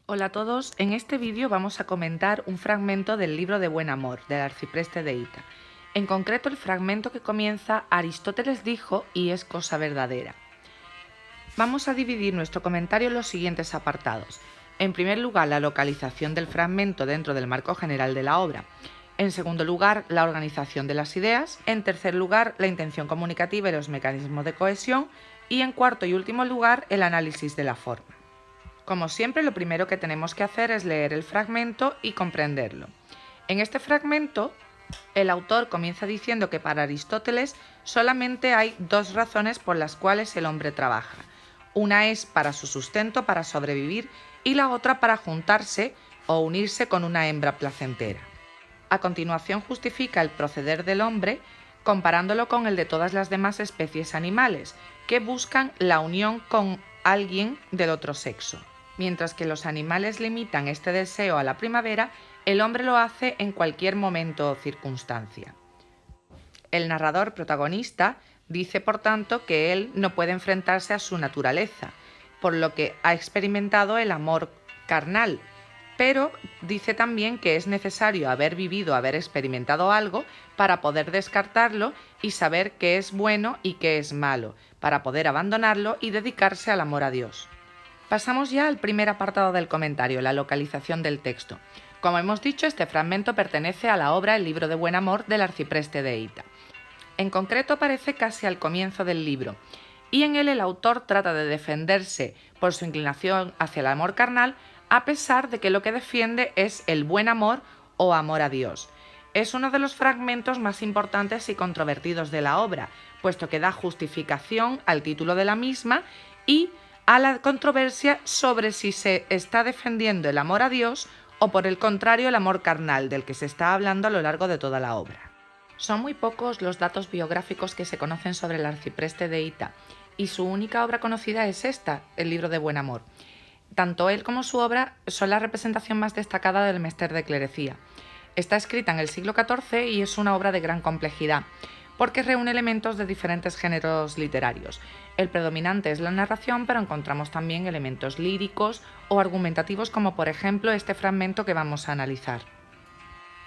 Hola a todos, en este vídeo vamos a comentar un fragmento del libro de Buen Amor, del Arcipreste de Hita. En concreto el fragmento que comienza Aristóteles dijo y es cosa verdadera. Vamos a dividir nuestro comentario en los siguientes apartados. En primer lugar, la localización del fragmento dentro del marco general de la obra. En segundo lugar, la organización de las ideas. En tercer lugar, la intención comunicativa y los mecanismos de cohesión. Y en cuarto y último lugar, el análisis de la forma. Como siempre, lo primero que tenemos que hacer es leer el fragmento y comprenderlo. En este fragmento, el autor comienza diciendo que para Aristóteles solamente hay dos razones por las cuales el hombre trabaja. Una es para su sustento, para sobrevivir, y la otra para juntarse o unirse con una hembra placentera. A continuación justifica el proceder del hombre comparándolo con el de todas las demás especies animales, que buscan la unión con alguien del otro sexo. Mientras que los animales limitan este deseo a la primavera, el hombre lo hace en cualquier momento o circunstancia. El narrador protagonista dice, por tanto, que él no puede enfrentarse a su naturaleza, por lo que ha experimentado el amor carnal, pero dice también que es necesario haber vivido, haber experimentado algo para poder descartarlo y saber qué es bueno y qué es malo, para poder abandonarlo y dedicarse al amor a Dios. Pasamos ya al primer apartado del comentario, la localización del texto. Como hemos dicho, este fragmento pertenece a la obra El libro de Buen Amor del Arcipreste de Hita. En concreto aparece casi al comienzo del libro, y en él el autor trata de defenderse por su inclinación hacia el amor carnal, a pesar de que lo que defiende es el buen amor o amor a Dios. Es uno de los fragmentos más importantes y controvertidos de la obra, puesto que da justificación al título de la misma y a la controversia sobre si se está defendiendo el amor a Dios o por el contrario el amor carnal del que se está hablando a lo largo de toda la obra. Son muy pocos los datos biográficos que se conocen sobre el arcipreste de Hita, y su única obra conocida es esta, el libro de Buen Amor. Tanto él como su obra son la representación más destacada del Mester de Clerecía. Está escrita en el siglo XIV y es una obra de gran complejidad, porque reúne elementos de diferentes géneros literarios. El predominante es la narración, pero encontramos también elementos líricos o argumentativos, como por ejemplo este fragmento que vamos a analizar.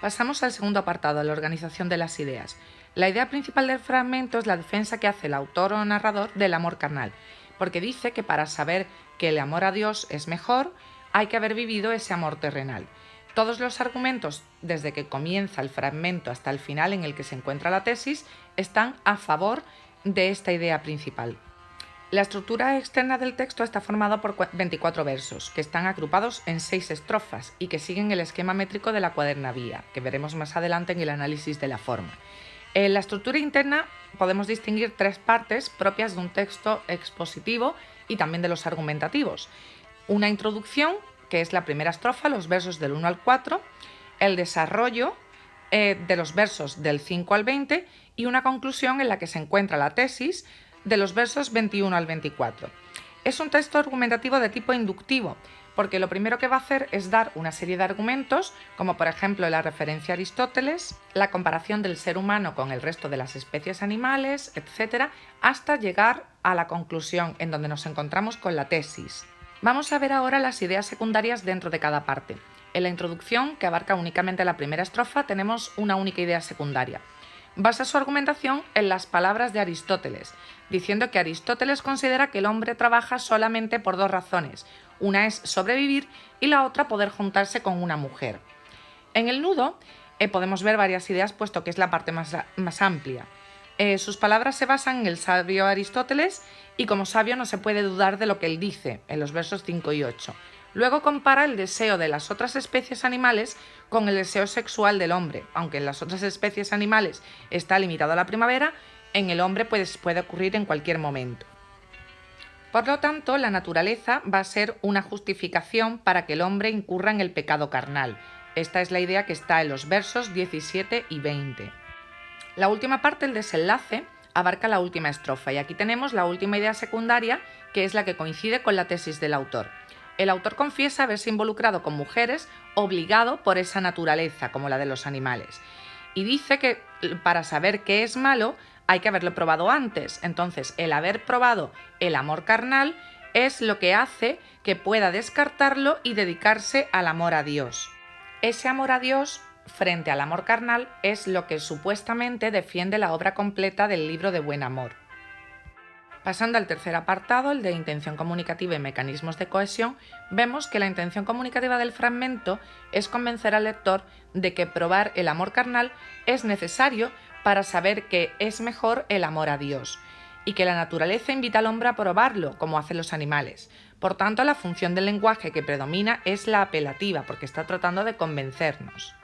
Pasamos al segundo apartado, la organización de las ideas. La idea principal del fragmento es la defensa que hace el autor o narrador del amor carnal, porque dice que para saber que el amor a Dios es mejor, hay que haber vivido ese amor terrenal. Todos los argumentos, desde que comienza el fragmento hasta el final en el que se encuentra la tesis, están a favor de esta idea principal. La estructura externa del texto está formada por 24 versos, que están agrupados en 6 estrofas y que siguen el esquema métrico de la cuadernavía, que veremos más adelante en el análisis de la forma. En la estructura interna podemos distinguir 3 partes propias de un texto expositivo y también de los argumentativos. Una introducción, que es la primera estrofa, los versos del 1 al 4, el desarrollo de los versos del 5 al 20 y una conclusión en la que se encuentra la tesis de los versos 21 al 24. Es un texto argumentativo de tipo inductivo, porque lo primero que va a hacer es dar una serie de argumentos, como por ejemplo la referencia a Aristóteles, la comparación del ser humano con el resto de las especies animales, etc., hasta llegar a la conclusión, en donde nos encontramos con la tesis. Vamos a ver ahora las ideas secundarias dentro de cada parte. En la introducción, que abarca únicamente la primera estrofa, tenemos una única idea secundaria. Basa su argumentación en las palabras de Aristóteles, diciendo que Aristóteles considera que el hombre trabaja solamente por 2 razones. Una es sobrevivir y la otra poder juntarse con una mujer. En el nudo podemos ver varias ideas, puesto que es la parte más amplia. Sus palabras se basan en el sabio Aristóteles y como sabio no se puede dudar de lo que él dice en los versos 5 y 8. Luego compara el deseo de las otras especies animales con el deseo sexual del hombre. Aunque en las otras especies animales está limitado a la primavera, en el hombre puede ocurrir en cualquier momento. Por lo tanto, la naturaleza va a ser una justificación para que el hombre incurra en el pecado carnal. Esta es la idea que está en los versos 17 y 20. La última parte, el desenlace, abarca la última estrofa y aquí tenemos la última idea secundaria, que es la que coincide con la tesis del autor. El autor confiesa haberse involucrado con mujeres obligado por esa naturaleza, como la de los animales, y dice que para saber qué es malo hay que haberlo probado antes. Entonces, el haber probado el amor carnal es lo que hace que pueda descartarlo y dedicarse al amor a Dios. Ese amor a Dios frente al amor carnal es lo que supuestamente defiende la obra completa del libro de Buen Amor. Pasando al tercer apartado, el de intención comunicativa y mecanismos de cohesión, vemos que la intención comunicativa del fragmento es convencer al lector de que probar el amor carnal es necesario para saber que es mejor el amor a Dios, y que la naturaleza invita al hombre a probarlo, como hacen los animales. Por tanto, la función del lenguaje que predomina es la apelativa, porque está tratando de convencernos.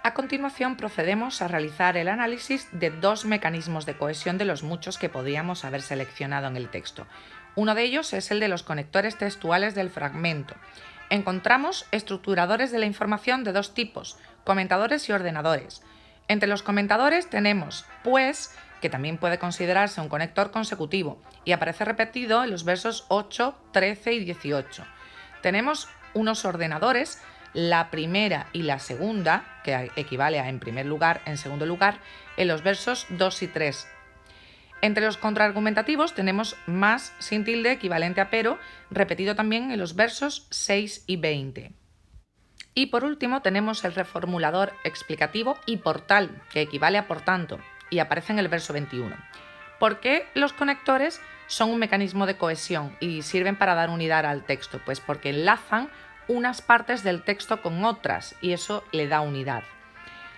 A continuación procedemos a realizar el análisis de dos mecanismos de cohesión de los muchos que podíamos haber seleccionado en el texto. Uno de ellos es el de los conectores textuales del fragmento. Encontramos estructuradores de la información de dos tipos, comentadores y ordenadores. Entre los comentadores tenemos pues, que también puede considerarse un conector consecutivo y aparece repetido en los versos 8, 13 y 18. Tenemos unos ordenadores, la primera y la segunda, que equivale a en primer lugar, en segundo lugar, en los versos 2 y 3. Entre los contraargumentativos tenemos más sin tilde equivalente a pero, repetido también en los versos 6 y 20. Y por último tenemos el reformulador explicativo y portal, que equivale a por tanto, y aparece en el verso 21. ¿Por qué los conectores son un mecanismo de cohesión y sirven para dar unidad al texto? Pues porque enlazan unas partes del texto con otras y eso le da unidad.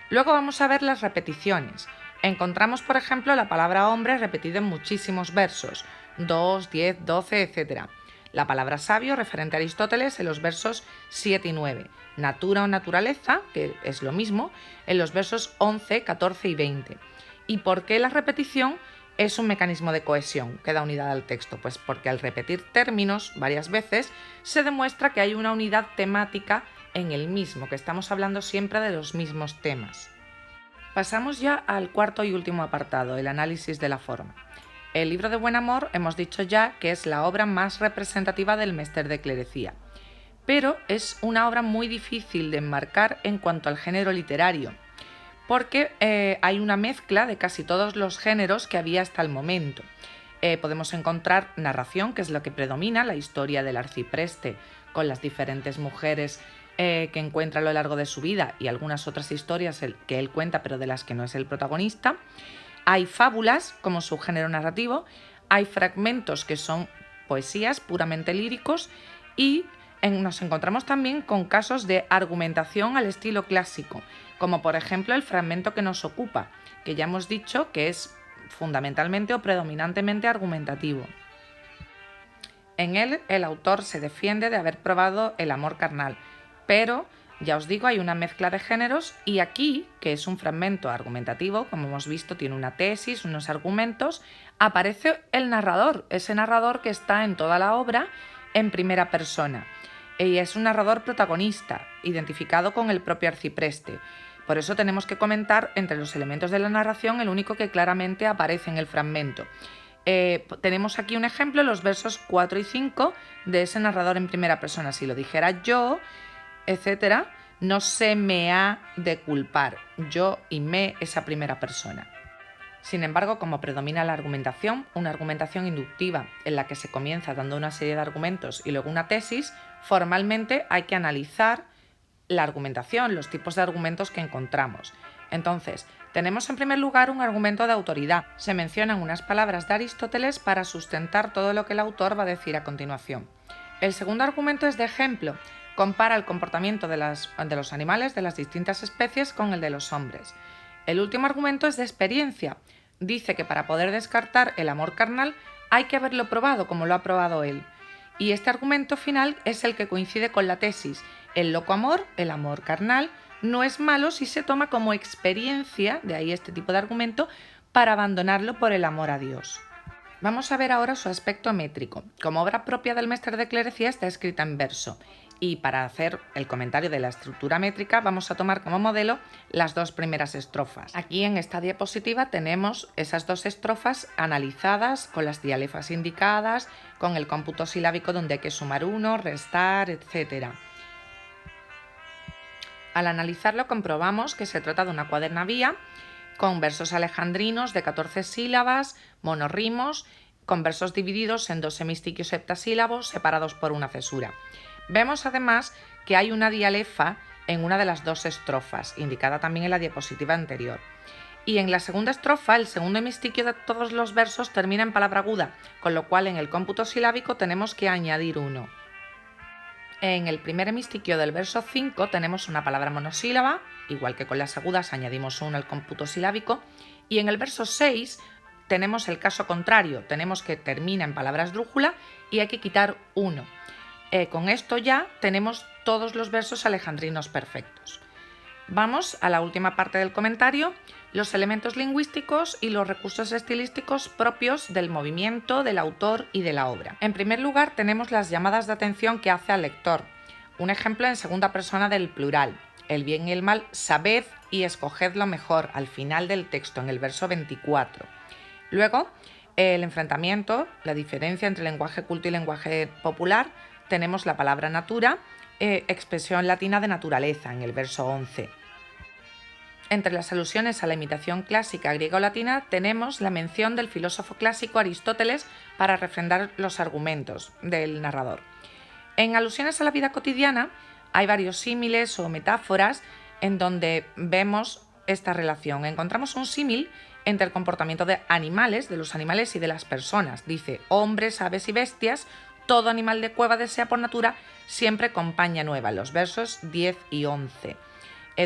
Luego vamos a ver las repeticiones. Encontramos, por ejemplo, la palabra hombre repetida en muchísimos versos, 2, 10, 12, etc. La palabra sabio referente a Aristóteles en los versos 7 y 9. Natura o naturaleza, que es lo mismo, en los versos 11, 14 y 20. ¿Y por qué la repetición es un mecanismo de cohesión que da unidad al texto? Pues porque al repetir términos varias veces se demuestra que hay una unidad temática en el mismo, que estamos hablando siempre de los mismos temas. Pasamos ya al cuarto y último apartado, el análisis de la forma. El libro de Buen Amor hemos dicho ya que es la obra más representativa del Mester de Clerecía, pero es una obra muy difícil de enmarcar en cuanto al género literario, porque hay una mezcla de casi todos los géneros que había hasta el momento. Podemos encontrar narración, que es lo que predomina, la historia del arcipreste con las diferentes mujeres que encuentra a lo largo de su vida y algunas otras historias que él cuenta pero de las que no es el protagonista. Hay fábulas como subgénero narrativo, hay fragmentos que son poesías puramente líricos y nos encontramos también con casos de argumentación al estilo clásico, como por ejemplo el fragmento que nos ocupa, que ya hemos dicho que es fundamentalmente o predominantemente argumentativo. En él, el autor se defiende de haber probado el amor carnal, pero, ya os digo, hay una mezcla de géneros y aquí, que es un fragmento argumentativo, como hemos visto, tiene una tesis, unos argumentos, aparece el narrador, ese narrador que está en toda la obra en primera persona. Y es un narrador protagonista, identificado con el propio arcipreste. Por eso tenemos que comentar entre los elementos de la narración el único que claramente aparece en el fragmento. Tenemos aquí un ejemplo, los versos 4 y 5 de ese narrador en primera persona. Si lo dijera yo, etcétera, no se me ha de culpar. Yo y me, esa primera persona. Sin embargo, como predomina la argumentación, una argumentación inductiva en la que se comienza dando una serie de argumentos y luego una tesis, formalmente hay que analizar la argumentación, los tipos de argumentos que encontramos. Entonces, tenemos en primer lugar un argumento de autoridad. Se mencionan unas palabras de Aristóteles para sustentar todo lo que el autor va a decir a continuación. El segundo argumento es de ejemplo. Compara el comportamiento de los animales de las distintas especies con el de los hombres. El último argumento es de experiencia. Dice que para poder descartar el amor carnal hay que haberlo probado como lo ha probado él. Y este argumento final es el que coincide con la tesis. El loco amor, el amor carnal, no es malo si se toma como experiencia, de ahí este tipo de argumento, para abandonarlo por el amor a Dios. Vamos a ver ahora su aspecto métrico. Como obra propia del Mester de Clerecía está escrita en verso. Y para hacer el comentario de la estructura métrica vamos a tomar como modelo las dos primeras estrofas. Aquí en esta diapositiva tenemos esas dos estrofas analizadas con las dialefas indicadas, con el cómputo silábico donde hay que sumar uno, restar, etc. Al analizarlo comprobamos que se trata de una cuadernavía con versos alejandrinos de 14 sílabas, monorrimos, con versos divididos en 2 hemistiquios heptasílabos separados por una cesura. Vemos además que hay una dialefa en una de las 2 estrofas, indicada también en la diapositiva anterior. Y en la segunda estrofa, el segundo hemistiquio de todos los versos termina en palabra aguda, con lo cual en el cómputo silábico tenemos que añadir 1. En el primer hemistiquio del verso 5 tenemos una palabra monosílaba, igual que con las agudas añadimos 1 al cómputo silábico, y en el verso 6 tenemos el caso contrario, tenemos que termina en palabra esdrújula y hay que quitar 1. Con esto ya tenemos todos los versos alejandrinos perfectos. Vamos a la última parte del comentario, los elementos lingüísticos y los recursos estilísticos propios del movimiento, del autor y de la obra. En primer lugar tenemos las llamadas de atención que hace al lector. Un ejemplo en segunda persona del plural. El bien y el mal, sabed y escoged lo mejor al final del texto, en el verso 24. Luego, el enfrentamiento, la diferencia entre lenguaje culto y lenguaje popular, tenemos la palabra natura, expresión latina de naturaleza, en el verso 11. Entre las alusiones a la imitación clásica griega o latina tenemos la mención del filósofo clásico Aristóteles para refrendar los argumentos del narrador. En alusiones a la vida cotidiana hay varios símiles o metáforas en donde vemos esta relación. Encontramos un símil entre el comportamiento de los animales y de las personas. Dice, hombres, aves y bestias, todo animal de cueva desea por natura siempre compañía nueva, los versos 10 y 11.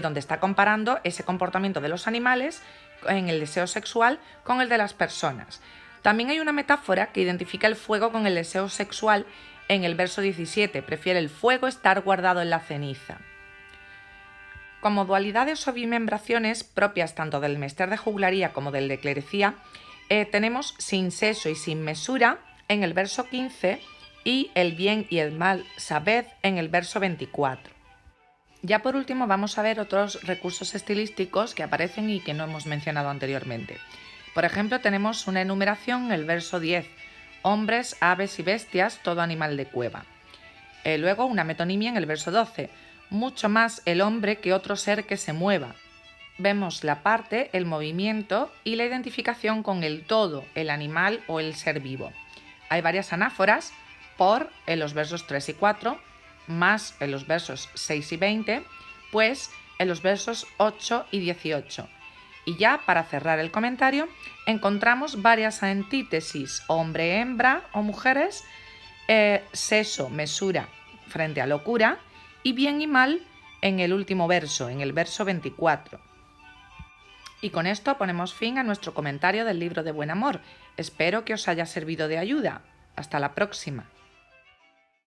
Donde está comparando ese comportamiento de los animales en el deseo sexual con el de las personas. También hay una metáfora que identifica el fuego con el deseo sexual en el verso 17, prefiere el fuego estar guardado en la ceniza. Como dualidades o bimembraciones propias tanto del mester de juglaría como del de clerecía, tenemos sin seso y sin mesura en el verso 15 y el bien y el mal sabed en el verso 24. Ya por último vamos a ver otros recursos estilísticos que aparecen y que no hemos mencionado anteriormente. Por ejemplo, tenemos una enumeración en el verso 10, hombres, aves y bestias, todo animal de cueva. Luego una metonimia en el verso 12, mucho más el hombre que otro ser que se mueva. Vemos la parte, el movimiento y la identificación con el todo, el animal o el ser vivo. Hay varias anáforas por en los versos 3 y 4, más en los versos 6 y 20, pues en los versos 8 y 18. Y ya para cerrar el comentario, encontramos varias antítesis, hombre-hembra o mujeres, seso, mesura frente a locura, y bien y mal en el último verso, en el verso 24. Y con esto ponemos fin a nuestro comentario del libro de Buen Amor. Espero que os haya servido de ayuda. Hasta la próxima.